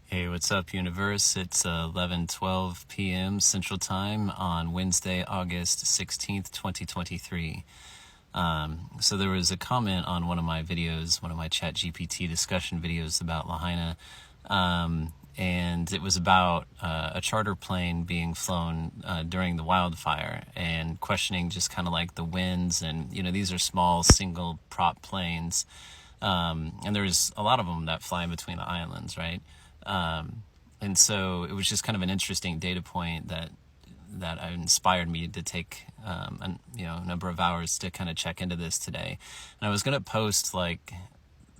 Hey, what's up, universe? It's 11:12 p.m. Central Time on Wednesday, August 16th, 2023. So there was a comment on one of my videos, one of my ChatGPT discussion videos about Lahaina, and it was about a charter plane being flown during the wildfire and questioning just kind of like the winds. And, these are small single prop planes, and there's a lot of them that fly between the islands, right? And so it was just kind of an interesting data point that inspired me to take a number of hours to kind of check into this today. And I was going to post like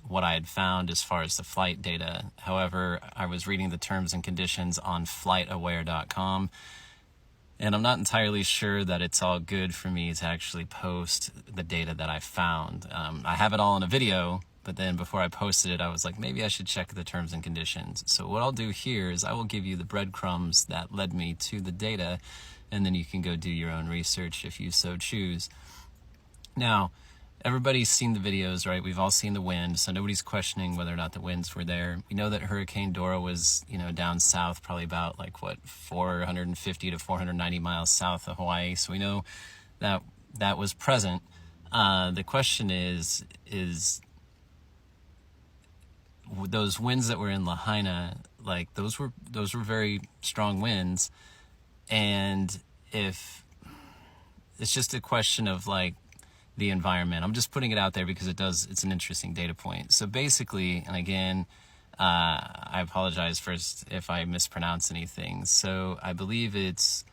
what I had found as far as the flight data. However, I was reading the terms and conditions on flightaware.com, and I'm not entirely sure that it's all good for me to actually post the data that I found. I have it all in a video, but then before I posted it, I was like, maybe I should check the terms and conditions. So what I'll do here is I will give you the breadcrumbs that led me to the data, and then you can go do your own research if you so choose. Now, everybody's seen the videos, right? We've all seen the wind, so nobody's questioning whether or not the winds were there. We know that Hurricane Dora was, down south, probably about 450 to 490 miles south of Hawaii. So we know that that was present. The question is those winds that were in Lahaina, those were very strong winds. And if it's just a question of the environment, I'm just putting it out there because it's an interesting data point. So basically, and again, I apologize first if I mispronounce anything. So I believe is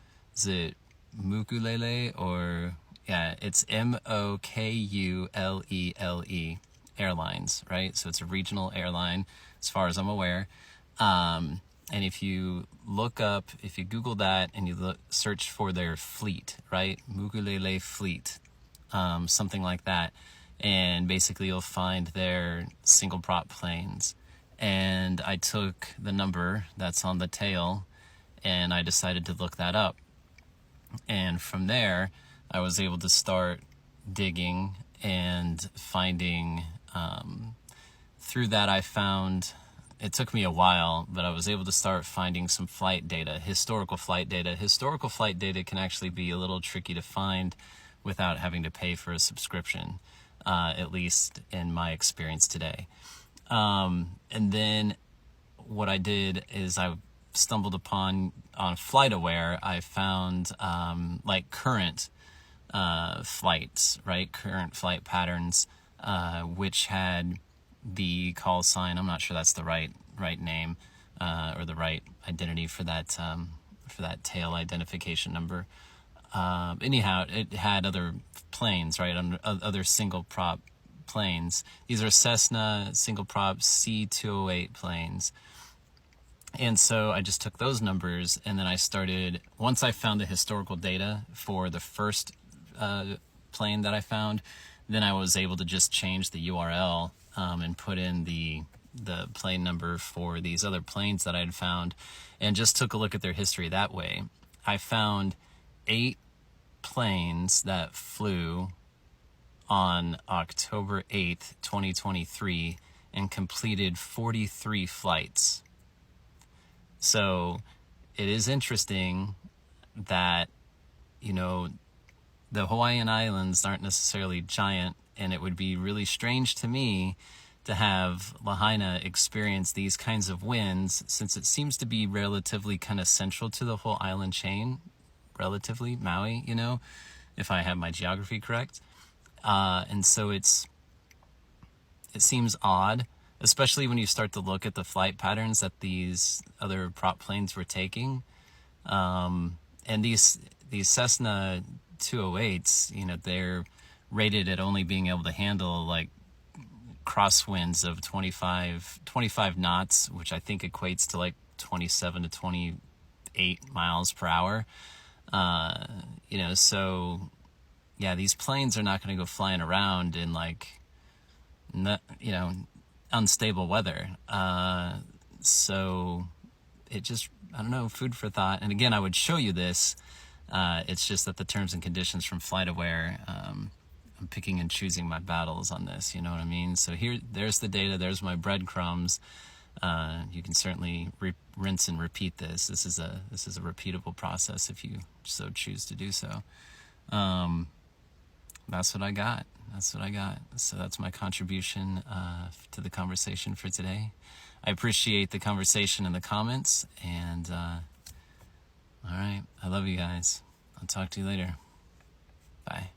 it Mokulele, or it's Mokulele Airlines, right? So it's a regional airline as far as I'm aware. And if you Google that and you search for their fleet, right? Mokulele fleet, something like that. And basically you'll find their single prop planes. And I took the number that's on the tail and I decided to look that up. And from there, I was able to start digging and finding, through that I found, it took me a while, but I was able to start finding some flight data, historical flight data. Historical flight data can actually be a little tricky to find without having to pay for a subscription, at least in my experience today. And then what I did is I stumbled upon, on FlightAware, I found current flights, right? Current flight patterns, which had the call sign. I'm not sure that's the right name, or the right identity for that tail identification number. Anyhow, it had other planes, right? Other single prop planes. These are Cessna single prop C208 planes. And so I just took those numbers, and then I started, once I found the historical data for the first plane that I found, then I was able to just change the URL and put in the plane number for these other planes that I had found, and just took a look at their history that way. I found 8 planes that flew on October 8th, 2023, and completed 43 flights. So it is interesting that, the Hawaiian Islands aren't necessarily giant, and it would be really strange to me to have Lahaina experience these kinds of winds, since it seems to be relatively kind of central to the whole island chain, relatively, Maui, if I have my geography correct. And so it seems odd, especially when you start to look at the flight patterns that these other prop planes were taking. And these Cessna 208s, they're rated at only being able to handle crosswinds of 25 knots, which I think equates to 27 to 28 miles per hour. So yeah, these planes are not going to go flying around in unstable weather. So it just, I don't know, food for thought. And again, I would show you this. It's just that the terms and conditions from FlightAware, I'm picking and choosing my battles on this, you know what I mean? So there's the data, there's my breadcrumbs. You can certainly rinse and repeat this. This is a repeatable process if you so choose to do so. That's what I got. So that's my contribution to the conversation for today. I appreciate the conversation in the comments, and all right, I love you guys. I'll talk to you later. Bye.